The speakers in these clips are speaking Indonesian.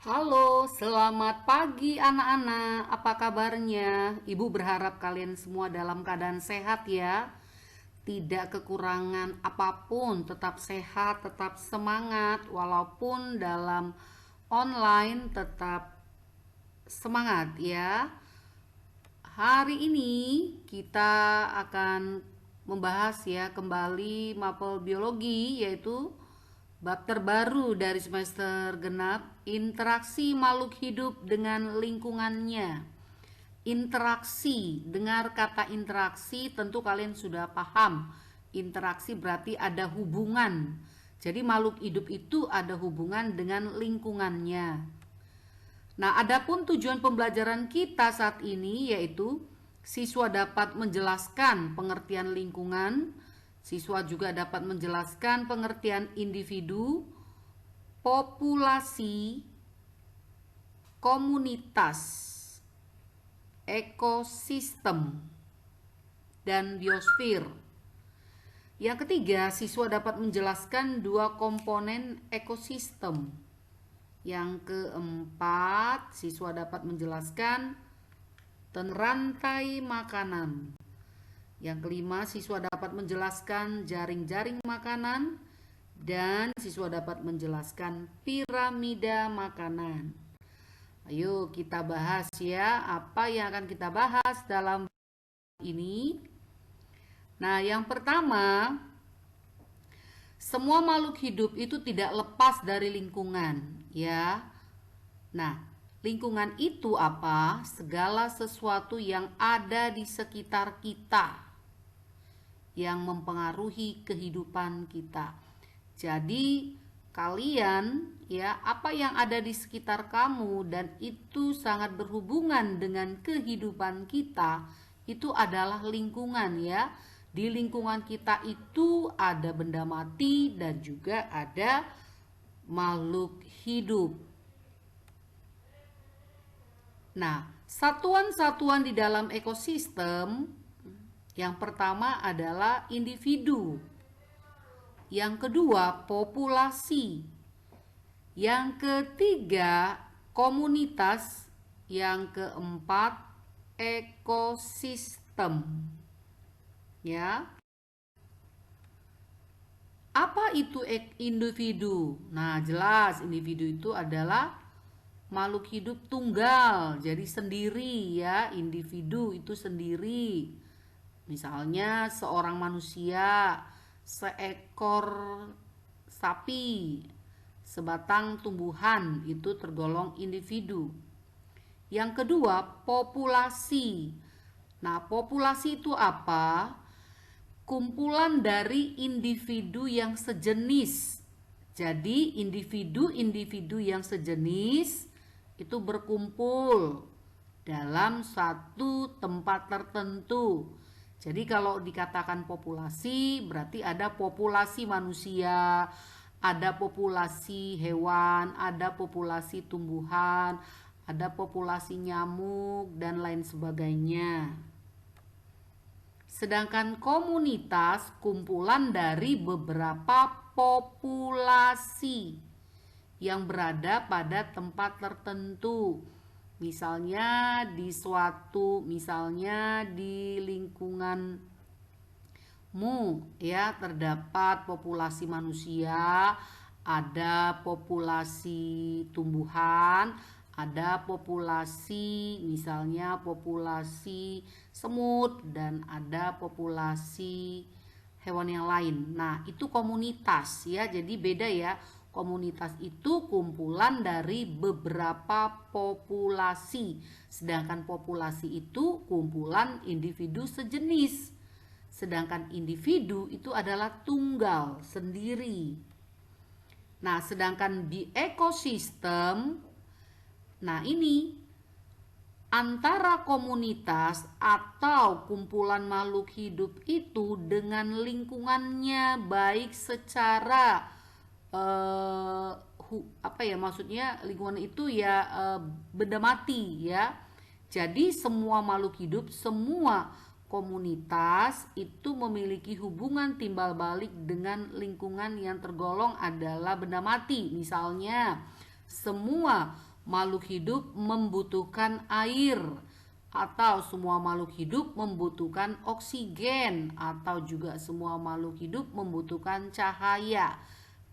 Halo, selamat pagi anak-anak. Apa kabarnya? Ibu berharap kalian semua dalam keadaan sehat ya. Tidak kekurangan apapun, tetap sehat, tetap semangat walaupun dalam online tetap semangat ya. Hari ini kita akan membahas ya kembali mapel biologi, yaitu bab terbaru dari semester genap, interaksi makhluk hidup dengan lingkungannya. Interaksi, dengar kata interaksi tentu kalian sudah paham. Interaksi berarti ada hubungan. Jadi makhluk hidup itu ada hubungan dengan lingkungannya. Nah, adapun tujuan pembelajaran kita saat ini yaitu siswa dapat menjelaskan pengertian lingkungan, siswa juga dapat menjelaskan pengertian individu, populasi, komunitas, ekosistem, dan biosfer. Yang ketiga, siswa dapat menjelaskan dua komponen ekosistem. Yang keempat, siswa dapat menjelaskan rantai makanan. Yang kelima, siswa dapat menjelaskan jaring-jaring makanan. Dan siswa dapat menjelaskan piramida makanan. Ayo kita bahas ya, apa yang akan kita bahas dalam ini. Nah, yang pertama, semua makhluk hidup itu tidak lepas dari lingkungan, ya. Nah, lingkungan itu apa? Segala sesuatu yang ada di sekitar kita yang mempengaruhi kehidupan kita. Jadi, kalian ya, apa yang ada di sekitar kamu dan itu sangat berhubungan dengan kehidupan kita, itu adalah lingkungan ya. Di lingkungan kita itu ada benda mati dan juga ada makhluk hidup. Nah, satuan-satuan di dalam ekosistem yang pertama adalah individu. Yang kedua, populasi. Yang ketiga, komunitas. Yang keempat, ekosistem. Ya. Apa itu individu? Nah, jelas individu itu adalah makhluk hidup tunggal, jadi sendiri ya, individu itu sendiri. Misalnya seorang manusia, seekor sapi, sebatang tumbuhan itu tergolong individu. Yang kedua, populasi. Nah, populasi itu apa? Kumpulan dari individu yang sejenis. Jadi individu-individu yang sejenis itu berkumpul dalam satu tempat tertentu. Jadi kalau dikatakan populasi berarti ada populasi manusia, ada populasi hewan, ada populasi tumbuhan, ada populasi nyamuk dan lain sebagainya. Sedangkan komunitas kumpulan dari beberapa populasi yang berada pada tempat tertentu. Misalnya di lingkunganmu ya terdapat populasi manusia, ada populasi tumbuhan, ada populasi misalnya populasi semut dan ada populasi hewan yang lain. Nah, itu komunitas ya. Jadi beda ya. Komunitas itu kumpulan dari beberapa populasi. Sedangkan populasi itu kumpulan individu sejenis. Sedangkan individu itu adalah tunggal, sendiri. Nah, sedangkan di ekosistem, nah ini antara komunitas atau kumpulan makhluk hidup itu dengan lingkungannya, baik secara maksudnya lingkungan itu ya benda mati ya. Jadi semua makhluk hidup, semua komunitas itu memiliki hubungan timbal balik dengan lingkungan yang tergolong adalah benda mati. Misalnya semua makhluk hidup membutuhkan air, atau semua makhluk hidup membutuhkan oksigen, atau juga semua makhluk hidup membutuhkan cahaya.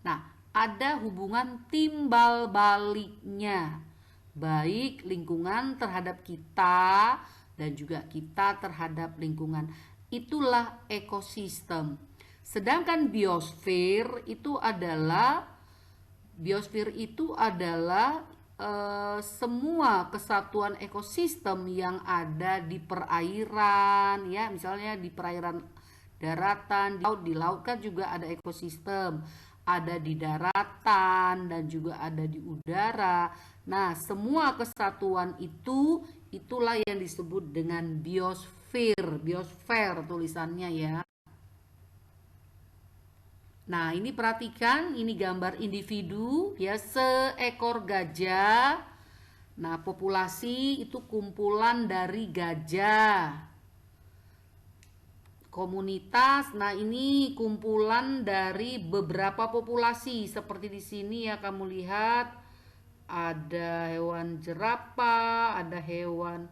Nah, ada hubungan timbal baliknya, baik lingkungan terhadap kita dan juga kita terhadap lingkungan. Itulah ekosistem. Sedangkan biosfer itu adalah semua kesatuan ekosistem yang ada di perairan, ya, misalnya di perairan daratan, di laut kan juga ada ekosistem, ada di daratan dan juga ada di udara. Nah, semua kesatuan itulah yang disebut dengan biosfer tulisannya ya. Nah, ini perhatikan, ini gambar individu ya, seekor gajah. Nah, populasi itu kumpulan dari gajah. Komunitas, nah ini kumpulan dari beberapa populasi. Seperti di sini ya, kamu lihat ada hewan jerapah, ada hewan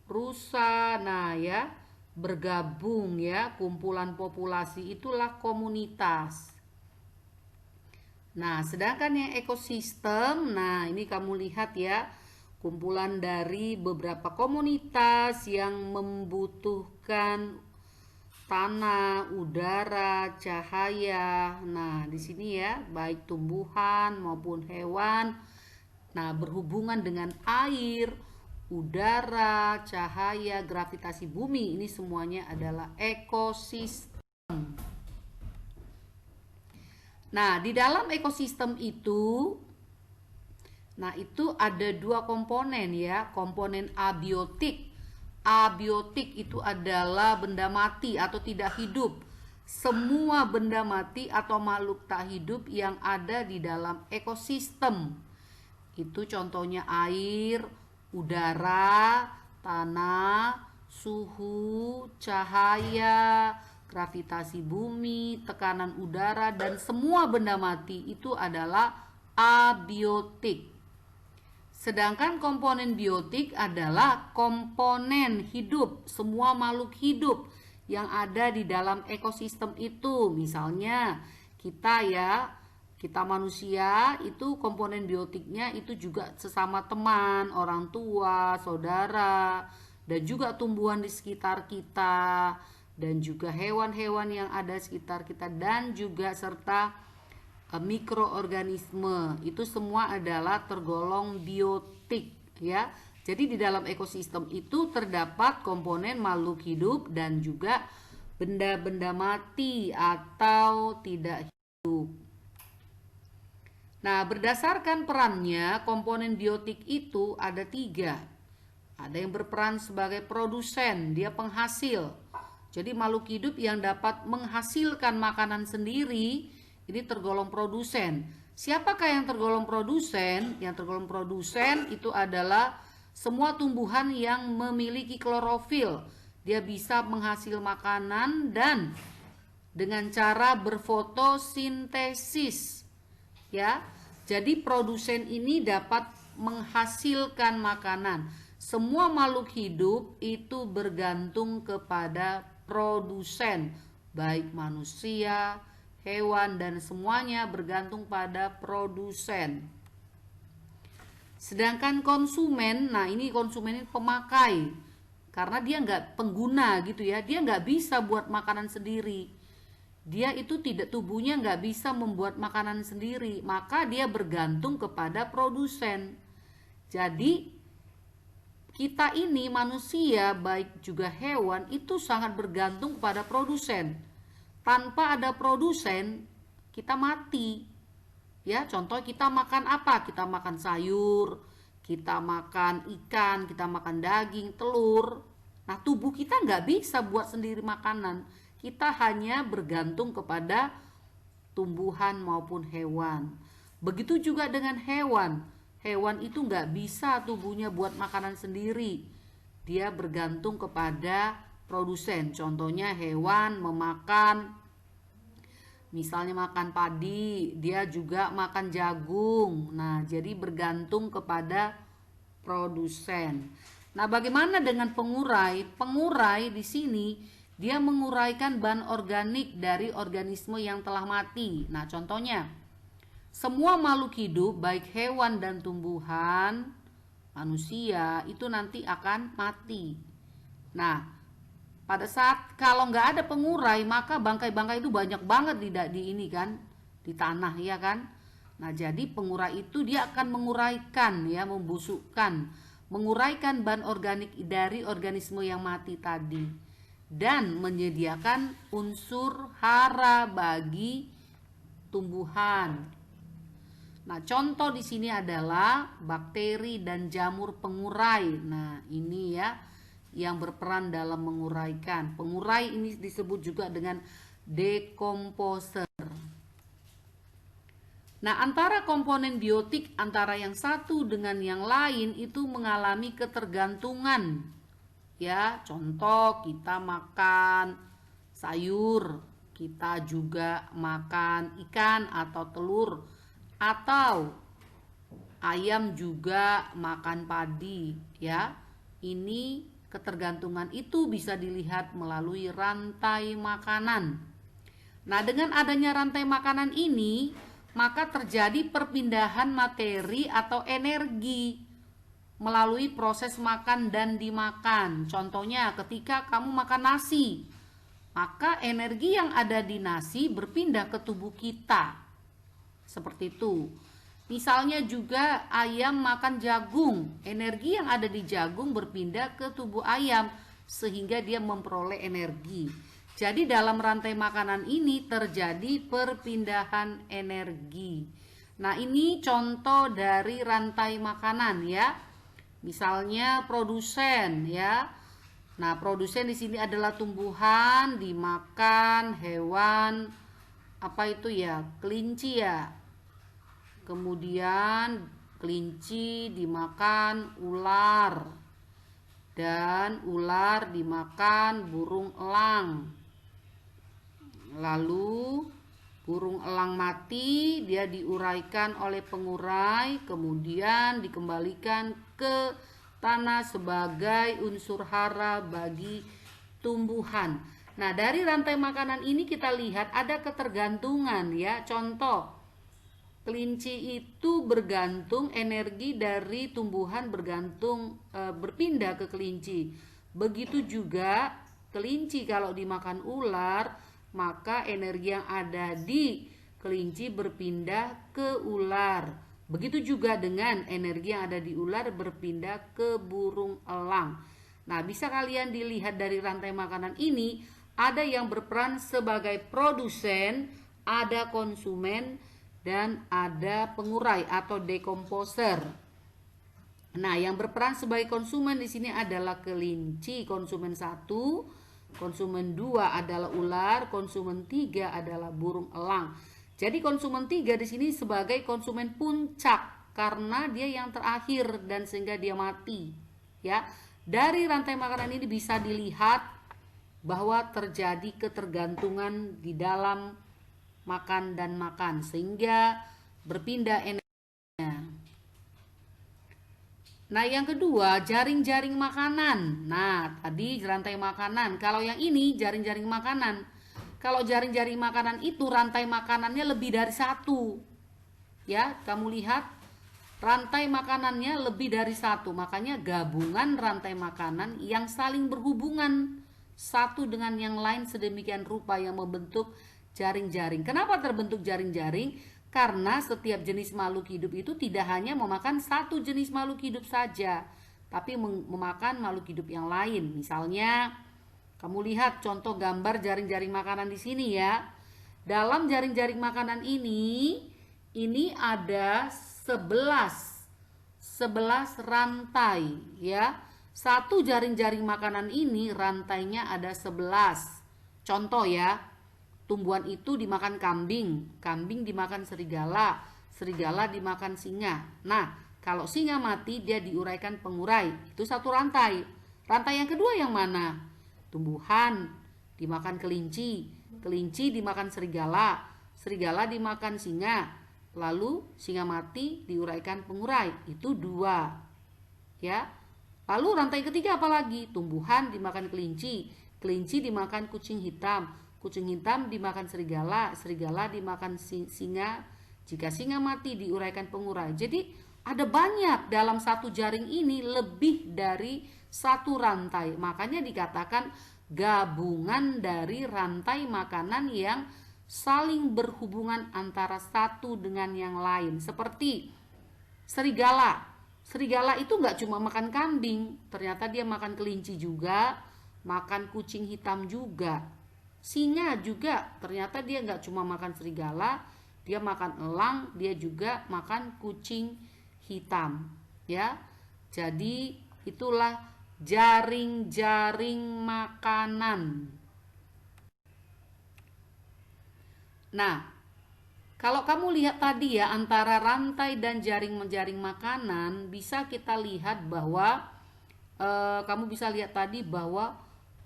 rusa. Nah, ya, bergabung ya, kumpulan populasi itulah komunitas. Nah, sedangkan yang ekosistem, nah ini kamu lihat ya, kumpulan dari beberapa komunitas yang membutuhkan tanah, udara, cahaya. Nah, di sini ya, baik tumbuhan maupun hewan. Nah, berhubungan dengan air, udara, cahaya, gravitasi bumi, ini semuanya adalah ekosistem. Nah, di dalam ekosistem itu, nah itu ada dua komponen ya, komponen abiotik. Abiotik itu adalah benda mati atau tidak hidup. Semua benda mati atau makhluk tak hidup yang ada di dalam ekosistem. Itu contohnya air, udara, tanah, suhu, cahaya, gravitasi bumi, tekanan udara, dan semua benda mati itu adalah abiotik. Sedangkan komponen biotik adalah komponen hidup, semua makhluk hidup yang ada di dalam ekosistem itu. Misalnya kita manusia itu komponen biotiknya itu juga sesama teman, orang tua, saudara, dan juga tumbuhan di sekitar kita, dan juga hewan-hewan yang ada di sekitar kita, dan juga serta mikroorganisme. Itu semua adalah tergolong biotik ya. Jadi di dalam ekosistem itu terdapat komponen makhluk hidup dan juga benda-benda mati atau tidak hidup. Nah, berdasarkan perannya, komponen biotik itu ada 3. Ada yang berperan sebagai produsen, dia penghasil. Jadi makhluk hidup yang dapat menghasilkan makanan sendiri, ini tergolong produsen. Siapakah yang tergolong produsen? Yang tergolong produsen itu adalah semua tumbuhan yang memiliki klorofil. Dia bisa menghasil makanan dan dengan cara berfotosintesis. Ya. Jadi produsen ini dapat menghasilkan makanan. Semua makhluk hidup itu bergantung kepada produsen, baik manusia, hewan, dan semuanya bergantung pada produsen. Sedangkan konsumen, nah ini konsumen ini pemakai, karena dia nggak pengguna gitu ya, dia nggak bisa buat makanan sendiri. Dia itu tubuhnya nggak bisa membuat makanan sendiri, maka dia bergantung kepada produsen. Jadi kita ini manusia, baik juga hewan, itu sangat bergantung kepada produsen. Tanpa ada produsen, kita mati. Ya, contoh kita makan apa? Kita makan sayur, kita makan ikan, kita makan daging, telur. Nah, tubuh kita nggak bisa buat sendiri makanan. Kita hanya bergantung kepada tumbuhan maupun hewan. Begitu juga dengan hewan. Hewan itu nggak bisa tubuhnya buat makanan sendiri. Dia bergantung kepada produsen. Contohnya hewan memakan Misalnya makan padi, dia juga makan jagung. Nah, jadi bergantung kepada produsen. Nah, bagaimana dengan pengurai? Pengurai di sini dia menguraikan bahan organik dari organisme yang telah mati. Nah, contohnya semua makhluk hidup, baik hewan dan tumbuhan, manusia itu nanti akan mati. Nah, pada saat kalau nggak ada pengurai, maka bangkai-bangkai itu banyak banget di ini kan, di tanah ya kan. Nah, jadi pengurai itu dia akan menguraikan ya, membusukkan, menguraikan bahan organik dari organisme yang mati tadi dan menyediakan unsur hara bagi tumbuhan. Nah, contoh di sini adalah bakteri dan jamur pengurai. Nah, ini ya yang berperan dalam menguraikan. Pengurai ini disebut juga dengan decomposer. Nah, antara komponen biotik antara yang satu dengan yang lain itu mengalami ketergantungan. Ya, contoh kita makan sayur, kita juga makan ikan atau telur, atau ayam juga makan padi, ya. Ini ketergantungan itu bisa dilihat melalui rantai makanan. Nah, dengan adanya rantai makanan ini, maka terjadi perpindahan materi atau energi melalui proses makan dan dimakan. Contohnya, ketika kamu makan nasi, maka energi yang ada di nasi berpindah ke tubuh kita. Seperti itu. Misalnya juga ayam makan jagung, energi yang ada di jagung berpindah ke tubuh ayam sehingga dia memperoleh energi. Jadi dalam rantai makanan ini terjadi perpindahan energi. Nah, ini contoh dari rantai makanan ya. Misalnya produsen ya. Nah, produsen di sini adalah tumbuhan dimakan hewan apa itu ya? Kelinci ya. Kemudian kelinci dimakan ular dan ular dimakan burung elang. Lalu burung elang mati, dia diuraikan oleh pengurai, kemudian dikembalikan ke tanah sebagai unsur hara bagi tumbuhan. Nah, dari rantai makanan ini kita lihat ada ketergantungan ya. Contoh, kelinci itu bergantung energi dari tumbuhan berpindah ke kelinci. Begitu juga kelinci kalau dimakan ular, maka energi yang ada di kelinci berpindah ke ular. Begitu juga dengan energi yang ada di ular berpindah ke burung elang. Nah, bisa kalian dilihat dari rantai makanan ini, ada yang berperan sebagai produsen, ada konsumen, dan ada pengurai atau decomposer. Nah, yang berperan sebagai konsumen di sini adalah kelinci, konsumen 1, konsumen 2 adalah ular, konsumen 3 adalah burung elang. Jadi konsumen 3 di sini sebagai konsumen puncak karena dia yang terakhir dan sehingga dia mati. Ya, dari rantai makanan ini bisa dilihat bahwa terjadi ketergantungan di dalam makan dan makan sehingga berpindah energinya. Nah, yang kedua, jaring-jaring makanan. Nah, tadi rantai makanan. Kalau yang ini jaring-jaring makanan. Kalau jaring-jaring makanan itu rantai makanannya lebih dari satu. Ya, kamu lihat rantai makanannya lebih dari satu. Makanya gabungan rantai makanan yang saling berhubungan satu dengan yang lain sedemikian rupa yang membentuk jaring-jaring. Kenapa terbentuk jaring-jaring? Karena setiap jenis makhluk hidup itu tidak hanya memakan satu jenis makhluk hidup saja, tapi memakan makhluk hidup yang lain. Misalnya, kamu lihat contoh gambar jaring-jaring makanan di sini ya. Dalam jaring-jaring makanan ini ada 11 rantai ya. Satu jaring-jaring makanan ini rantainya ada 11. Contoh ya. Tumbuhan itu dimakan kambing, kambing dimakan serigala, serigala dimakan singa. Nah, kalau singa mati dia diuraikan pengurai. Itu satu rantai. Rantai yang kedua yang mana? Tumbuhan dimakan kelinci, kelinci dimakan serigala, serigala dimakan singa, lalu singa mati diuraikan pengurai. Itu 2. Ya. Lalu rantai ketiga apalagi? Tumbuhan dimakan kelinci, kelinci dimakan kucing hitam dimakan serigala, serigala dimakan singa. Jika singa mati diuraikan pengurai. Jadi ada banyak dalam satu jaring ini, lebih dari satu rantai. Makanya dikatakan gabungan dari rantai makanan yang saling berhubungan antara satu dengan yang lain. Seperti serigala. Serigala itu nggak cuma makan kambing, ternyata dia makan kelinci juga, makan kucing hitam juga. Singa juga, ternyata dia nggak cuma makan serigala, dia makan elang, dia juga makan kucing hitam. Ya, jadi itulah jaring-jaring makanan. Nah, kalau kamu lihat tadi ya, antara rantai dan jaring-jaring makanan, bisa kita lihat bahwa kamu bisa lihat tadi bahwa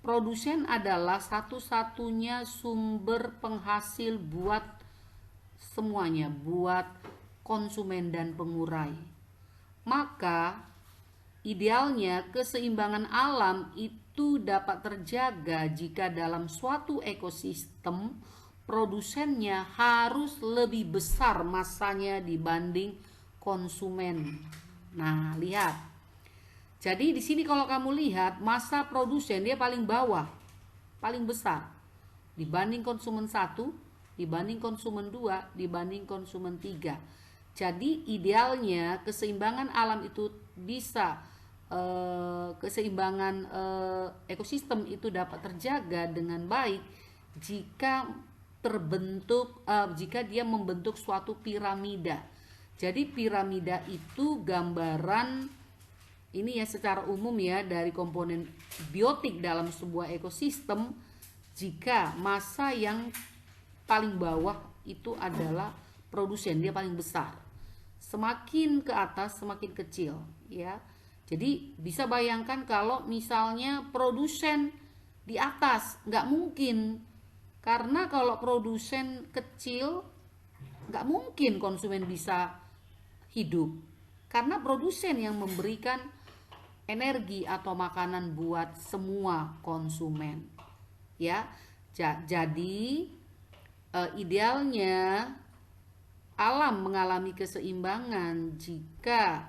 produsen adalah satu-satunya sumber penghasil buat semuanya, buat konsumen dan pengurai. Maka idealnya keseimbangan alam itu dapat terjaga jika dalam suatu ekosistem produsennya harus lebih besar masanya dibanding konsumen. Nah, lihat. Jadi di sini kalau kamu lihat, masa produsen dia paling bawah, paling besar dibanding konsumen 1, dibanding konsumen 2, dibanding konsumen 3. Jadi idealnya keseimbangan alam itu bisa keseimbangan ekosistem itu dapat terjaga dengan baik jika jika dia membentuk suatu piramida. Jadi piramida itu gambaran ini ya secara umum ya dari komponen biotik dalam sebuah ekosistem. Jika massa yang paling bawah itu adalah produsen, dia paling besar. Semakin ke atas semakin kecil ya. Jadi bisa bayangkan kalau misalnya produsen di atas, nggak mungkin. Karena kalau produsen kecil, nggak mungkin konsumen bisa hidup. Karena produsen yang memberikan energi atau makanan buat semua konsumen. Ya, jadi idealnya alam mengalami keseimbangan jika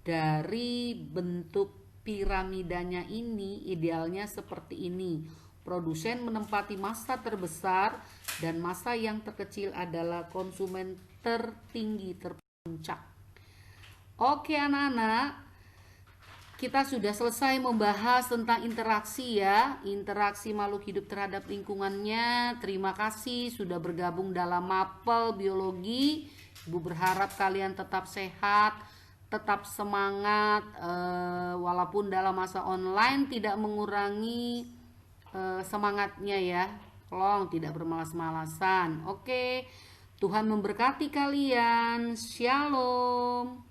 dari bentuk piramidanya ini idealnya seperti ini. Produsen menempati massa terbesar dan massa yang terkecil adalah konsumen tertinggi, terpuncak. Oke anak-anak, kita sudah selesai membahas tentang interaksi ya, interaksi makhluk hidup terhadap lingkungannya. Terima kasih sudah bergabung dalam Mapel Biologi. Ibu berharap kalian tetap sehat, tetap semangat, walaupun dalam masa online tidak mengurangi semangatnya ya. Tolong tidak bermalas-malasan. Oke, Tuhan memberkati kalian. Shalom.